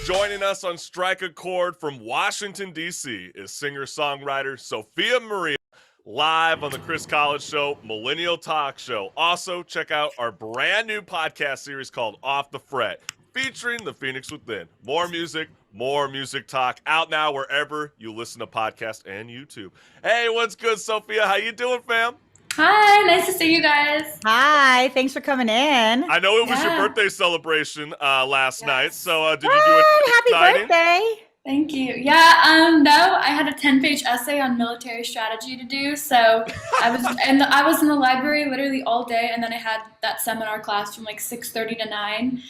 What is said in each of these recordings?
Joining us on Strike a Chord from Washington, D.C. is singer-songwriter Sophia Maria, live on the Chris College Show, Millennial Talk Show. Also, check out our brand new podcast series called Off the Fret, featuring the Phoenix Within. More music talk, out now wherever you listen to podcasts and YouTube. Hey, what's good, Sophia? How you doing, fam? Hi, nice to see you guys. Hi, thanks for coming in. I know it was your Yeah. birthday celebration last night, Yes. so did you do What? anything Happy exciting? birthday. Thank you. Yeah, no, I had a 10-page essay on military strategy to do, so I was in the library literally all day, and then I had that seminar class from like 6:30 to 9.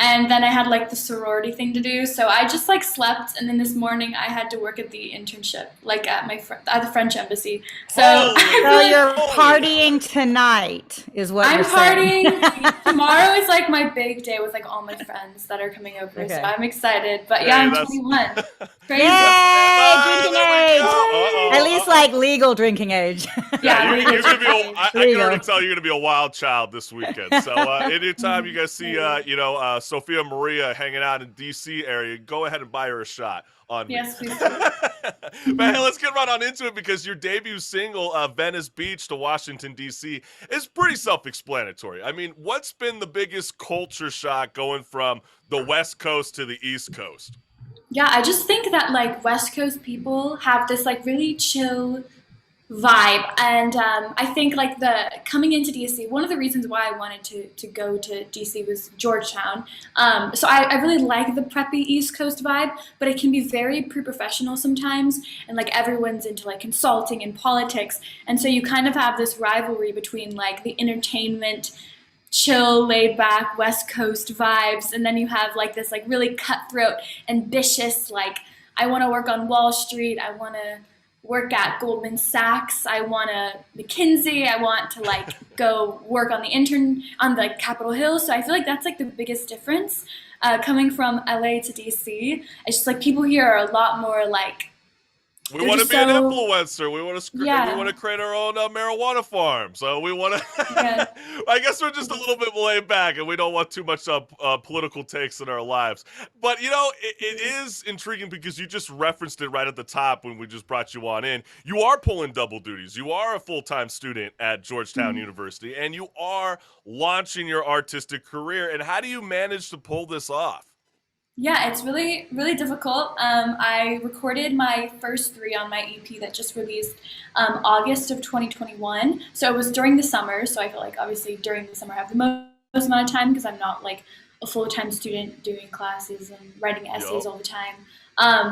And then I had like the sorority thing to do, so I just like slept, and then this morning I had to work at the internship, like at at the French embassy. So Holy So you're Holy. partying tonight, is what I'm you're saying. partying. Tomorrow is like my big day with like all my friends that are coming over, so Okay. I'm excited. But yeah, Hey, I'm that's- 21. Crazy. Yay! Drinking there we age. go. Uh-oh. At least like legal drinking age. Yeah, you're gonna be. I There you can already go. tell you're gonna be a wild child this weekend. So anytime you guys see, Sophia Maria hanging out in D.C. area, go ahead and buy her a shot on me. Yes, please do. But hey, let's get right on into it because your debut single, Venice Beach to Washington, D.C., is pretty self-explanatory. I mean, what's been the biggest culture shock going from the West Coast to the East Coast? Yeah, I just think that like West Coast people have this like really chill vibe, and I think like the coming into DC, one of the reasons why I wanted to go to DC was Georgetown. So I really like the preppy East Coast vibe, but it can be very pre-professional sometimes, and like everyone's into like consulting and politics, and so you kind of have this rivalry between like the entertainment chill, laid back West Coast vibes, and then you have like this like really cutthroat, ambitious, like I want to work on Wall Street, I want to work at Goldman Sachs, I want to McKinsey, I want to like go work on the Capitol Hill. So I feel like that's like the biggest difference coming from LA to DC. It's just like people here are a lot more like We they're want to just be an so- influencer. We want to. Yeah. We want to create our own marijuana farm. So we want to. Yeah. I guess we're just a little bit laid back, and we don't want too much political takes in our lives. But it is intriguing because you just referenced it right at the top when we just brought you on in. You are pulling double duties. You are a full-time student at Georgetown University, and you are launching your artistic career. And how do you manage to pull this off? Yeah, it's really, really difficult. I recorded my first 3 on my EP that just released August of 2021. So it was during the summer. So I feel like obviously during the summer I have the most amount of time because I'm not like a full-time student doing classes and writing essays all the time.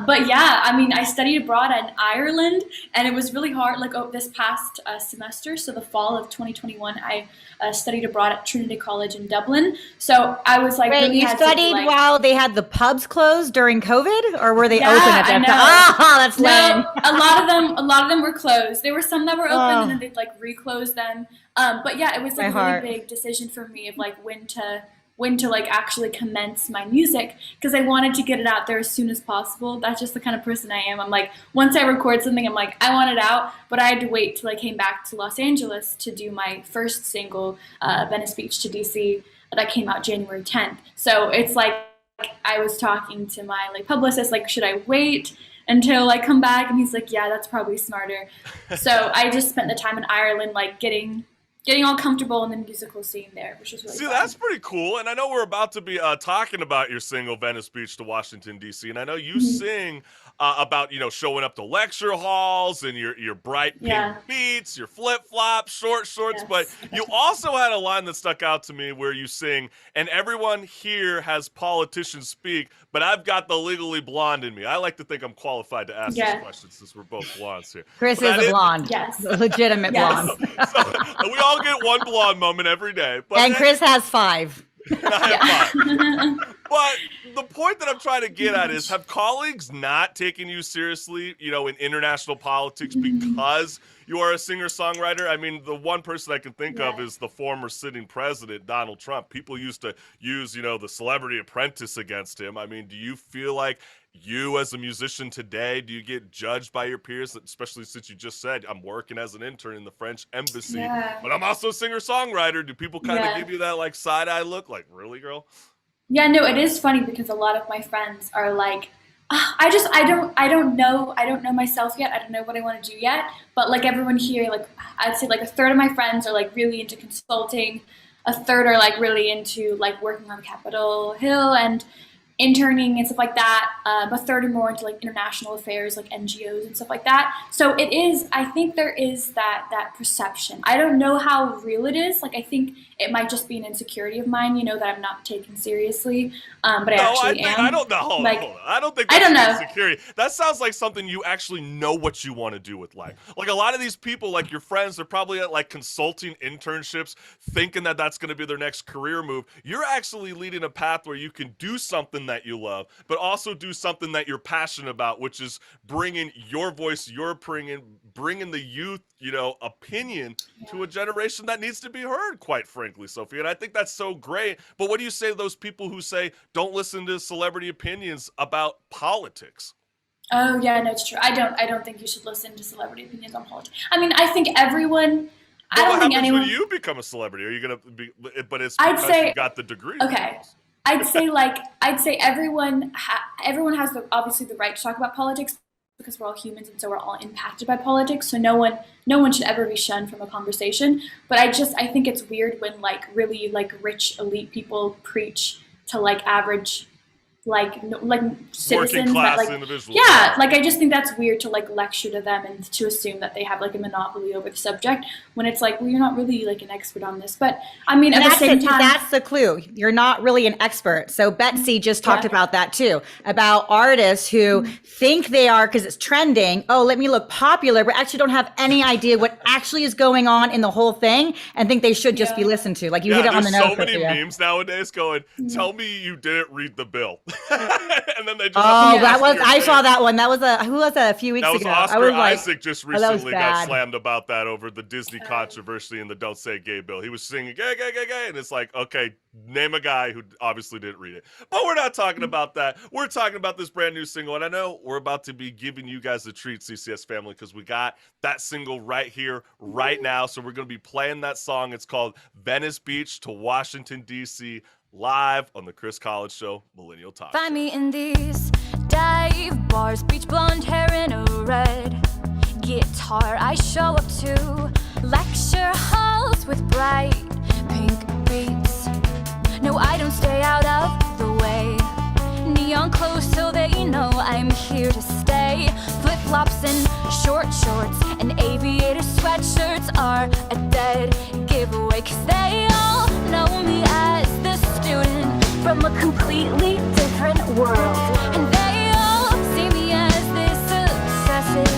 But yeah, I mean, I studied abroad in Ireland, and it was really hard. Like this past semester, so the fall of 2021, I studied abroad at Trinity College in Dublin. So I was like, Wait, really you had to, studied like, while they had the pubs closed during COVID, or were they Yeah, open at I that know. time? Oh, that's lame. No, a lot of them were closed. There were some that were open, Oh. and then they'd like reclose them. But yeah, it was like My a heart. really big decision for me of like when to like actually commence my music because I wanted to get it out there as soon as possible. That's just the kind of person I am. I'm like, once I record something, I'm like, I want it out. But I had to wait till I came back to Los Angeles to do my first single, Venice Beach to DC, that came out January 10th. So it's like I was talking to my like publicist, like, should I wait until I come back? And he's like, yeah, that's probably smarter. So I just spent the time in Ireland, like getting all comfortable in the musical scene there, which was really See, fun. that's pretty cool. And I know we're about to be talking about your single, Venice Beach to Washington, D.C. And I know you sing about, showing up to lecture halls and your bright pink Yeah. beats, your flip-flops, short shorts. Yes. But you also had a line that stuck out to me where you sing, and everyone here has politicians speak, but I've got the legally blonde in me. I like to think I'm qualified to ask Yeah. this question since we're both blondes here. Chris But is a blonde. Yes. A legitimate Yes. blonde. So, we all get one blonde moment every day. But And Chris has 5. I have fun. But the point that I'm trying to get at is, have colleagues not taken you seriously, in international politics because you are a singer-songwriter? I mean, the one person I can think of is the former sitting president, Donald Trump. People used to use, the Celebrity Apprentice against him. I mean, do you feel like you as a musician today, do you get judged by your peers, especially since you just said, I'm working as an intern in the French embassy, Yeah. but I'm also a singer-songwriter? Do people kind of Yeah. give you that like side-eye look like, really, girl? Yeah, no, it is funny because a lot of my friends are like, "Ah, I don't know myself yet. I don't know what I want to do yet." But like everyone here, like I'd say like a third of my friends are like really into consulting, a third are like really into like working on Capitol Hill and interning and stuff like that. A third are more into like international affairs, like NGOs and stuff like that. So it is. I think there is that perception. I don't know how real it is. Like I think it might just be an insecurity of mine, that I'm not taken seriously. But I No, actually am. I don't know. Hold on. I don't think I that's don't know. insecurity. That sounds like something you actually know what you want to do with life. Like a lot of these people, like your friends, they're probably at like consulting internships, thinking that that's going to be their next career move. You're actually leading a path where you can do something that you love, but also do something that you're passionate about, which is bringing your voice, bringing the youth, opinion to a generation that needs to be heard, quite frankly, Sophie. And I think that's so great. But what do you say to those people who say, don't listen to celebrity opinions about politics? Oh yeah, no, it's true. I don't think you should listen to celebrity opinions on politics. I mean, I think everyone. But I don't what think happens anyone. when you become a celebrity? Are you gonna be? But it's I'd because say you got the degree. okay. I'd say everyone has obviously the right to talk about politics because we're all humans and so we're all impacted by politics. So no one should ever be shunned from a conversation. But I think it's weird when like really like rich elite people preach to like average like citizens Working class that like individuals. yeah, like I just think that's weird to like lecture to them and to assume that they have like a monopoly over the subject when it's like, well, you're not really like an expert on this. But I mean, And at the same time, that's the clue. You're not really an expert. So Betsy just talked about that too, about artists who think they are because it's trending. Oh, let me look popular, but actually don't have any idea what actually is going on in the whole thing and think they should just be listened to. Like you hit it on the nose. There's so many memes nowadays going, tell me you didn't read the bill. And then they just I saw that one. That was who was that a few weeks ago? ago? Oscar Isaac just recently got bad. slammed about that over the Disney controversy in the Don't Say Gay bill. He was singing gay, gay, gay, gay, and it's like, okay, name a guy who obviously didn't read it. But we're not talking about that. We're talking about this brand new single, and I know we're about to be giving you guys a treat, CCS family, because we got that single right here, right now. So we're going to be playing that song. It's called Venice Beach to Washington, D.C., live on the Chris College Show, Millennial Talk. Find me in these dive bars, bleach blonde hair in a red guitar. I show up to lecture halls with bright pink beats. No, I don't stay out of the way. Neon clothes so they know I'm here to stay. Flip-flops and short shorts and aviator sweatshirts are a dead giveaway, 'cause they all know me as the student from a completely different world. And they all see me as this obsessive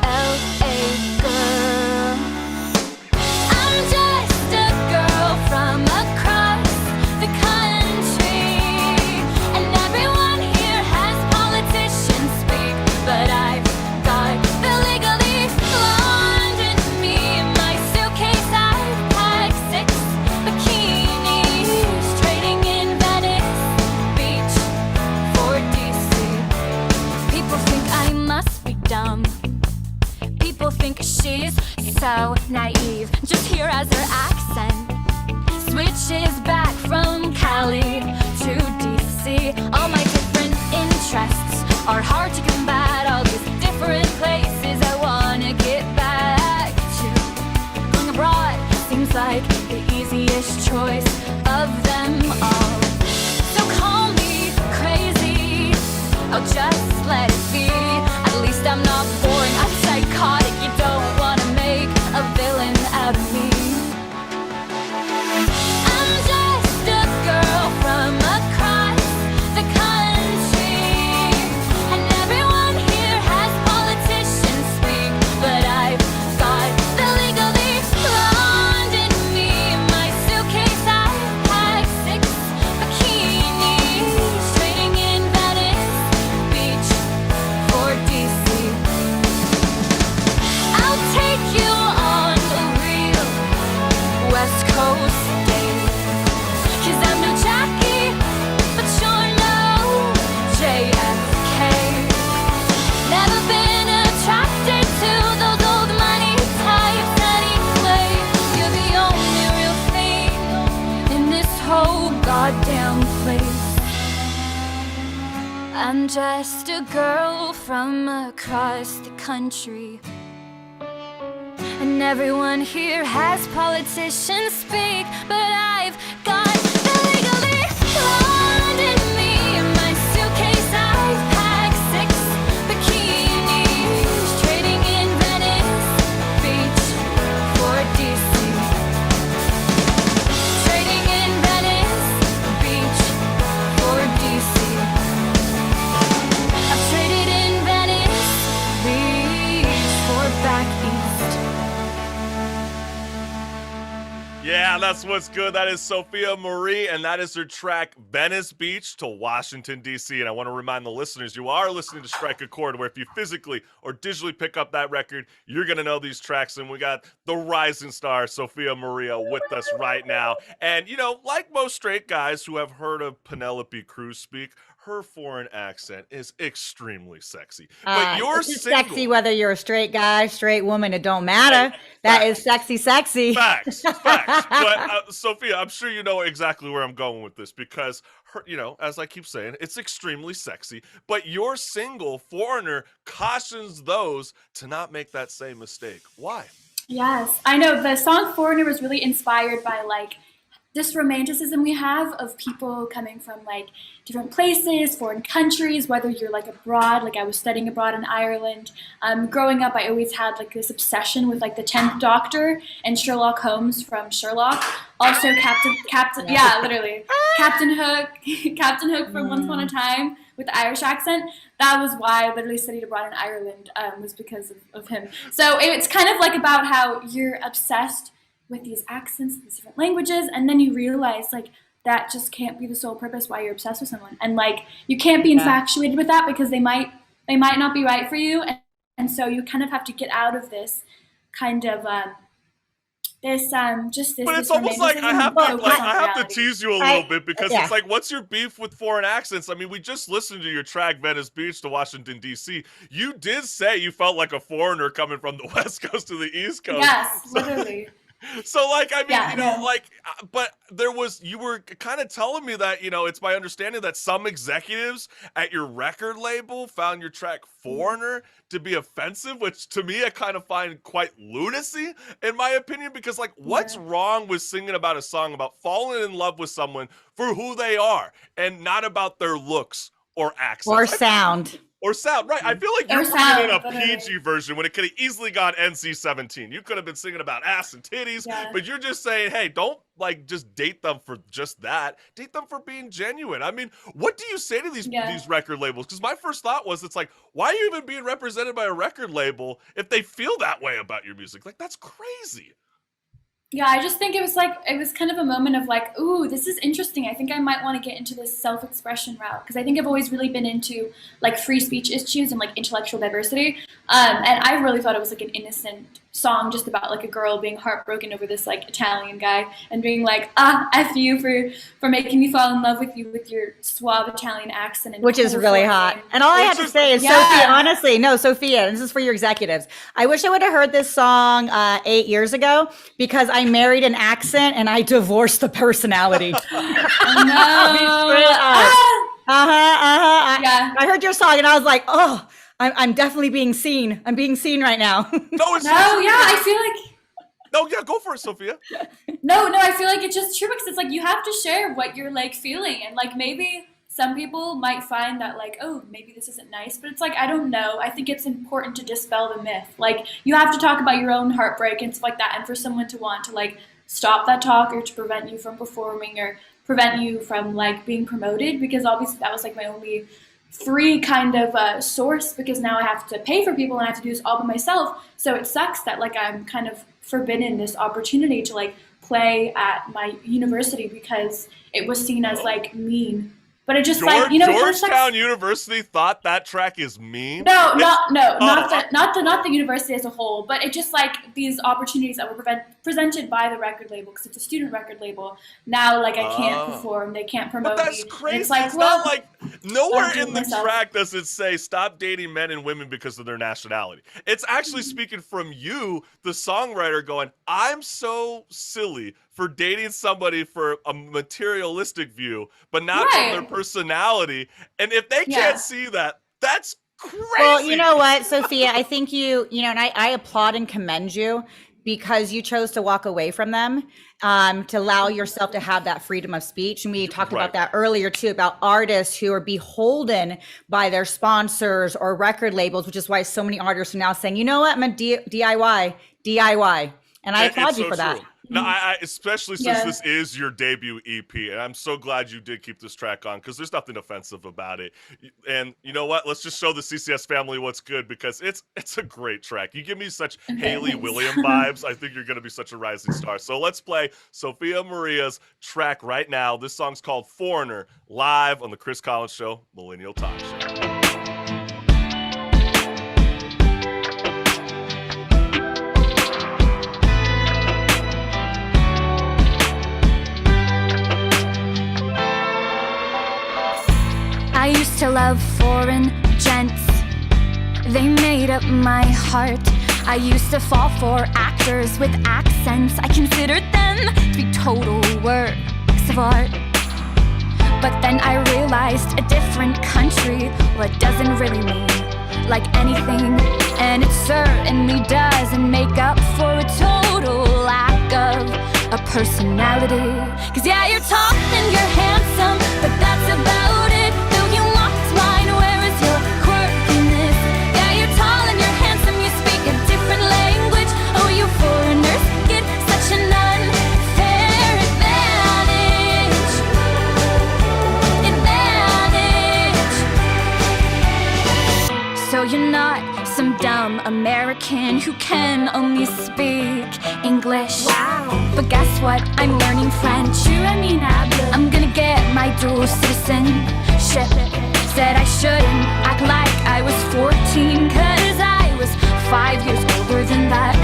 LA girl. I'm just a girl from across the country, and everyone here has politicians speak, but I've got the legally blonde in me. In my suitcase I've packed 6 bikinis, trading in Venice Beach for DC. People think I must be dumb. People think she's so naive. Just hear as her accent switches back from Cali to DC. All my different interests are hard to combat. All these different places I wanna get back to. Going abroad seems like the easiest choice of them all. So call me crazy, I'll just let it be. At least I'm not boring, I'm psychotic. You don't wanna make a villain out of me. I'm just a girl from across the country, and everyone here has politicians speak, but I've got the legally blonde in me. In my suitcase I've packed 6 bikinis, trading in Venice Beach for DC. I'll take you on a real West Coast date, 'cause I'm no Jackie, but you're no JFK. Never been attracted to those old money types anyway. You're the only real thing in this whole goddamn place. I'm just a girl from across the country, and everyone here has politicians speak, but I've got the legally blonde in me. In my suitcase I've packed 6 bikinis, trading in Venice Beach for DC. Trading in Venice Beach for DC. I've traded in Venice Beach for back east. Yeah, that's what's good. That is Sophia Maria, and that is her track Venice Beach to Washington, D.C. And I want to remind the listeners, you are listening to Strike a Chord, where if you physically or digitally pick up that record, you're going to know these tracks. And we got the rising star, Sophia Maria, with us right now. And, you know, like most straight guys who have heard of Penelope Cruz speak, her foreign accent is extremely sexy. But you're it's single. sexy whether you're a straight guy, straight woman, it don't matter. Hey, that facts. is sexy. Facts. But Sophia, I'm sure you know exactly where I'm going with this because, her, you know, as I keep saying, it's extremely sexy. But your single, Foreigner, cautions those to not make that same mistake. Why? Yes, I know. The song Foreigner was really inspired by like this romanticism we have of people coming from like different places, foreign countries, whether you're like abroad, like I was studying abroad in Ireland. Growing up, I always had like this obsession with like the 10th Doctor and Sherlock Holmes from Sherlock. Also Captain, yeah, literally. Captain Hook from Once Upon a Time with the Irish accent. That was why I literally studied abroad in Ireland, was because of him. So it's kind of like about how you're obsessed with these accents, these different languages, and then you realize like that just can't be the sole purpose why you're obsessed with someone, and like you can't be infatuated with that because they might not be right for you, and so you kind of have to get out of this kind of this. But it's almost like I have to tease you a little bit because it's like, what's your beef with foreign accents? I mean, we just listened to your track Venice Beach to Washington D.C. You did say you felt like a foreigner coming from the West Coast to the East Coast. Yes, literally. So, like, I mean, but you were kind of telling me that, you know, it's my understanding that some executives at your record label found your track Foreigner to be offensive, which to me I kind of find quite lunacy, in my opinion, because, like, what's wrong with singing about a song about falling in love with someone for who they are and not about their looks or accents? Or sound. Or sound, right. I feel like you're putting in a PG version when it could have easily gone NC-17. You could have been singing about ass and titties, but you're just saying, hey, don't like just date them for just that. Date them for being genuine. I mean, what do you say to these record labels? Because my first thought was, it's like, why are you even being represented by a record label if they feel that way about your music? Like, that's crazy. Yeah, I just think it was kind of a moment of like, ooh, this is interesting. I think I might want to get into this self-expression route because I think I've always really been into like free speech issues and like intellectual diversity. And I really thought it was like an innocent song just about like a girl being heartbroken over this like Italian guy and being like, F you for making me fall in love with you with your suave Italian accent. And which is really hot. And all I have to say is, Sophia, honestly, no, Sophia, this is for your executives. I wish I would have heard this song 8 years ago because I married an accent and I divorced the personality. I heard your song and I was like, oh, I'm definitely being seen. I'm being seen right now. I feel like. No, yeah, go for it, Sophia. No, I feel like it's just true because it's like you have to share what you're like feeling, and like maybe some people might find that like, oh, maybe this isn't nice, but it's like, I don't know. I think it's important to dispel the myth. Like you have to talk about your own heartbreak and stuff like that, and for someone to want to like stop that talk or to prevent you from performing or prevent you from like being promoted, because obviously that was like my only free kind of source, because now I have to pay for people and I have to do this all by myself. So it sucks that like I'm kind of forbidden this opportunity to like play at my university because it was seen as like mean. But it just like, you know, Georgetown University thought that track is mean. Not the university as a whole, but it just like these opportunities that were presented by the record label, because it's a student record label. Now, like I can't perform, they can't promote. But that's me. crazy. It's like, it's not like Nowhere do in the myself. track does it say stop dating men and women because of their nationality. It's actually speaking from you, the songwriter, going, I'm so silly for dating somebody for a materialistic view, but not from their Right. personality. And if they Yeah. can't see that, that's crazy. Well, you know what, Sophia, I think and I applaud and commend you because you chose to walk away from them, to allow yourself to have that freedom of speech. And we talked Right. about that earlier too, about artists who are beholden by their sponsors or record labels, which is why so many artists are now saying, you know what, I'm a DIY. And I applaud It's you so for that. true. No, I especially since Yeah. this is your debut EP, and I'm so glad you did keep this track on because there's nothing offensive about it. And you know what? Let's just show the CCS family what's good because it's a great track. You give me such Haley thanks. William vibes. I think you're going to be such a rising star. So let's play Sophia Maria's track right now. This song's called Foreigner, live on the Chris Collins Show, Millennial Talk Show. I used to love foreign gents. They made up my heart. I used to fall for actors with accents. I considered them to be total works of art. But then I realized a different country, well, it doesn't really mean like anything. And it certainly doesn't make up for a total lack of a personality. Cause yeah, you're tall and you're handsome, but that's about it. Though you lost mine, where is your quirkiness? Yeah, you're tall and you're handsome, you speak a different language. Oh, you foreigners get such an unfair advantage. So you're not some dumb American who can only speak English. Wow. But guess what? I'm learning French. I'm gonna get my dual citizenship. Said I shouldn't act like I was 14, cause I was 5 years older than that.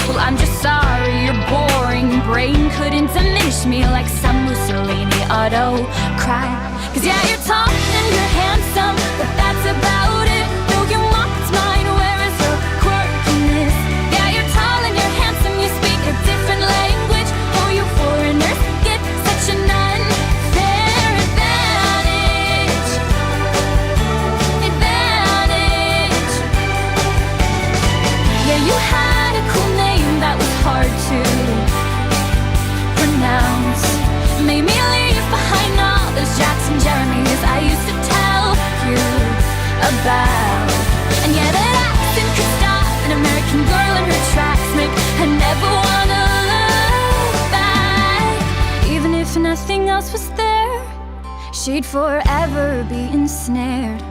Well, I'm just sorry your boring brain couldn't diminish me like some Mussolini autocrat. Cause yeah, you're tall and you're handsome, but that's about it. Though you mocked mine, where is your quirkiness? Yeah, you're tall and you're handsome, you speak a different language. Oh, you foreigners get such an unfair advantage. Yeah, you had a cool name that was hard to pronounce. Made me leave behind all those Jackson Jeremys I used to tell you about. And yeah, that accent could stop an American girl in her tracks, make her never wanna look back. Even if nothing else was there, she'd forever be ensnared.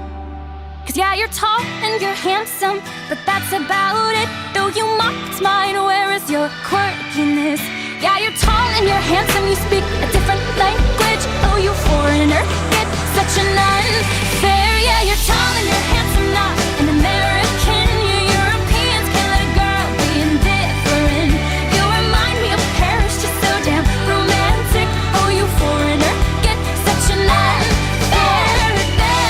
Cause yeah, you're tall and you're handsome, but that's about it. Though you mocked mine, where is your quirkiness? Yeah, you're tall and you're handsome, you speak a different language. Oh, you foreigner, get such an unfair. Yeah, you're tall and you're handsome, not an American. You Europeans can't let a girl be indifferent. You remind me of Paris, just so damn romantic. Oh, you foreigner, get such an unfair advantage.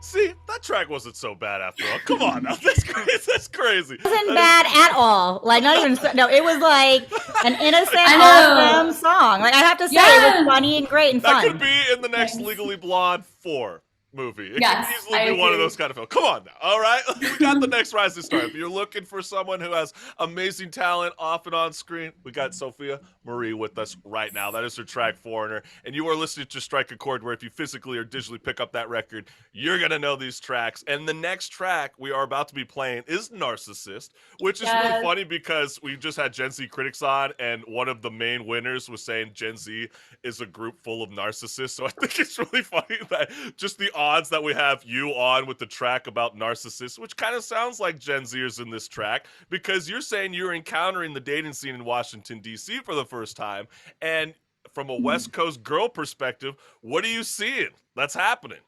See, that track wasn't so bad after all. Come on now, that's crazy. That's crazy. It wasn't bad at all. Like, not even, no, it was like an innocent, I know. awesome song. Like, I have to say, it Yeah. was funny and great and That fun. could be in the next Thanks. Legally Blonde 4 movie. It Yes, could easily I be one of agree. those kind of films. Come on now. All right. We got the next rising star. If you're looking for someone who has amazing talent off and on screen, we got Sophia Maria with us right now. That is her track Foreigner. And you are listening to Strike a Chord, where if you physically or digitally pick up that record, you're going to know these tracks. And the next track we are about to be playing is Narcissist, which is really Yes. funny because we just had Gen Z critics on, and one of the main winners was saying Gen Z is a group full of narcissists. So I think it's really funny that just the odds that we have you on with the track about narcissists, which kind of sounds like Gen Zers in this track, because you're saying you're encountering the dating scene in Washington, D.C. for the first time. And from a West Coast girl perspective, what are you seeing that's happening?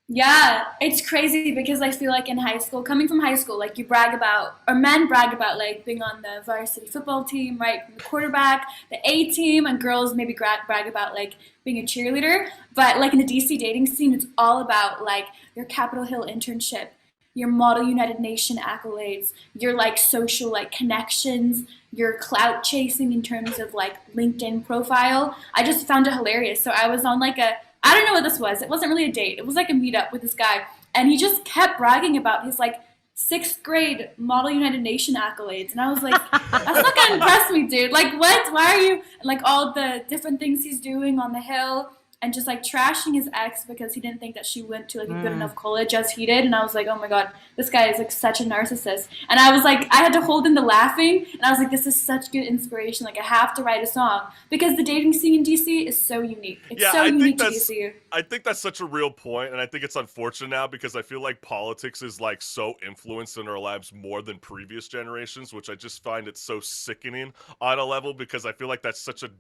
Yeah, it's crazy because I feel like in high school, coming from high school, like you brag about, or men brag about like being on the varsity football team, right? The quarterback, the A team, and girls maybe brag about like being a cheerleader. But like in the DC dating scene, it's all about like your Capitol Hill internship, your Model United Nation accolades, your like social like connections, your clout chasing in terms of like LinkedIn profile. I just found it hilarious. So I was on like I don't know what this was. It wasn't really a date. It was like a meetup with this guy. And he just kept bragging about his like 6th grade Model United Nation accolades. And I was like, that's not going to impress me, dude. Like, what? Why are you? And like all the different things he's doing on the hill. And just like trashing his ex because he didn't think that she went to like a good enough college as he did. And I was like, oh my God, this guy is like such a narcissist. And I was like, I had to hold in the laughing. And I was like, this is such good inspiration. Like I have to write a song because the dating scene in DC is so unique. It's so unique to DC. I think that's such a real point, and I think it's unfortunate now because I feel like politics is like so influenced in our lives more than previous generations, which I just find it so sickening on a level because I feel like that's such a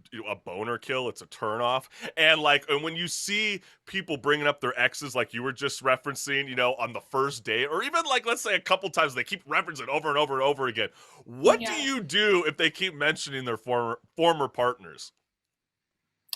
boner kill. It's a turnoff, and when you see people bringing up their exes, like you were just referencing, on the first date, or even like let's say a couple times they keep referencing over and over and over again. What do you do if they keep mentioning their former partners?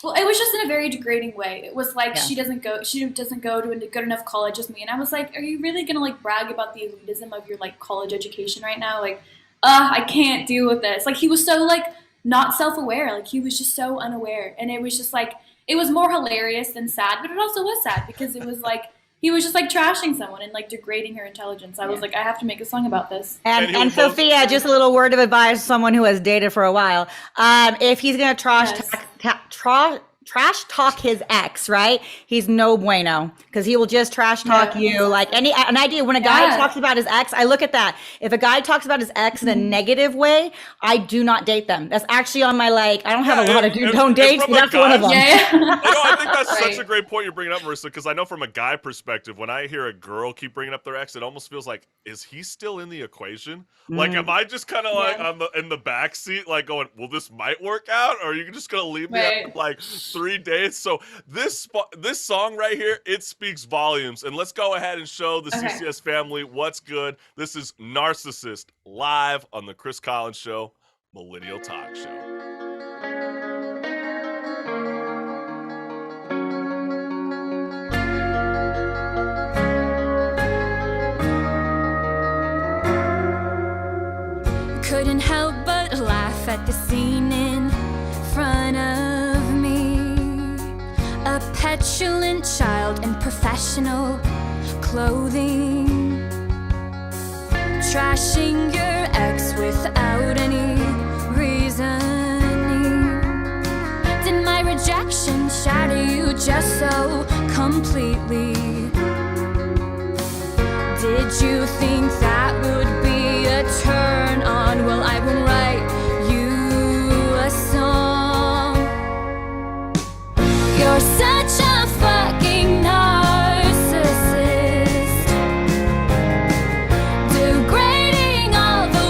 Well, it was just in a very degrading way. It was like she doesn't go to a good enough college as me, and I was like, are you really gonna like brag about the elitism of your like college education right now? Like, I can't deal with this. Like he was so like not self-aware. Like he was just so unaware, and it was just like it was more hilarious than sad, but it also was sad because it was like he was just like trashing someone and like degrading her intelligence. I was like, I have to make a song about this. And Sophia, just a little word of advice, someone who has dated for a while. If he's gonna trash talk his ex, right? He's no bueno because he will just trash talk you. Like an idea when a guy talks about his ex, I look at that. If a guy talks about his ex in a negative way, I do not date them. That's actually on my I don't have a lot of don't dates, but that's one of them. I think that's such a great point you're bringing up, Marissa, because I know from a guy perspective, when I hear a girl keep bringing up their ex, it almost feels like, is he still in the equation? Like, am I just kind of like in the back seat, like going, well, this might work out, or are you just gonna leave me after like 3 days? So this song right here, it speaks volumes. And let's go ahead and show the CCS family what's good. This is Narcissist live on the Chris Collins Show, Millennial Talk Show. Couldn't help but laugh at the scene in front of me. A petulant child in professional clothing, trashing your ex without any reasoning. Did my rejection shatter you just so completely? Did you think that would be a turn on? Well, I will write you a song. You're such a fucking narcissist, degrading all the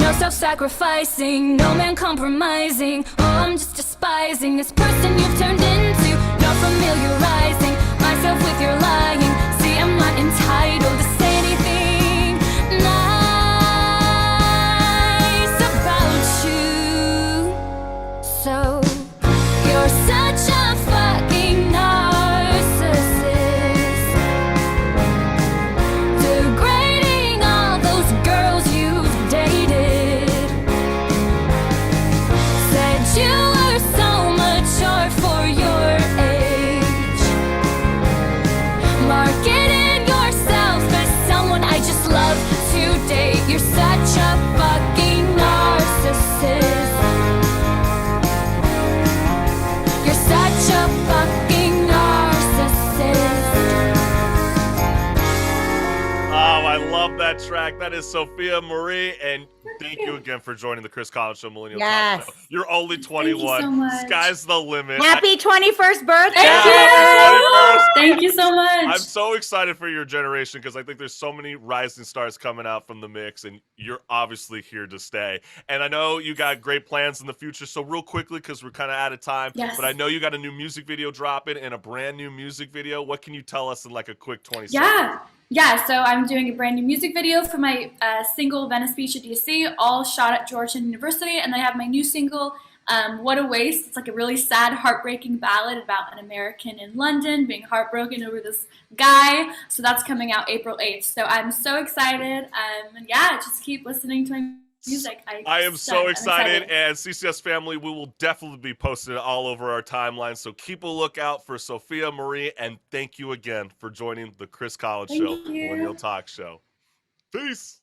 No self-sacrificing, no man compromising. Oh, I'm just despising this person you've turned into. No familiarizing myself with your lying. See, I'm not entitled to say anything nice about you. So you're such a fucking narcissist, degrading all those girls you've dated. Said you were so mature for your age, marketing yourself as someone I just love to date. You're such a fucking narcissist. You're such a fucking narcissist. Oh, I love that track. That is Sophia Maria, and thank you again for joining the Chris Collins Show Millennial Yes. Talk Show. You're only 21. so much. Sky's the limit. Happy 21st birthday. Thank Happy you. 21st. Thank you so much. I'm so excited for your generation because I think there's so many rising stars coming out from the mix, and you're obviously here to stay. And I know you got great plans in the future. So real quickly, because we're kind of out of time, Yes. but I know you got a new music video dropping and a brand new music video. What can you tell us in like a quick 20 seconds? Yeah, so I'm doing a brand new music video for my single Venice Beach at DC, all shot at Georgetown University, and then I have my new single, What a Waste. It's like a really sad, heartbreaking ballad about an American in London being heartbroken over this guy. So that's coming out April 8th. So I'm so excited. And yeah, just keep listening to my music. I am so I'm excited, and CCS family, we will definitely be posting it all over our timeline. So keep a lookout for Sophia Maria, and thank you again for joining the Chris Collins Thank Show, you. Millennial Talk Show. Peace.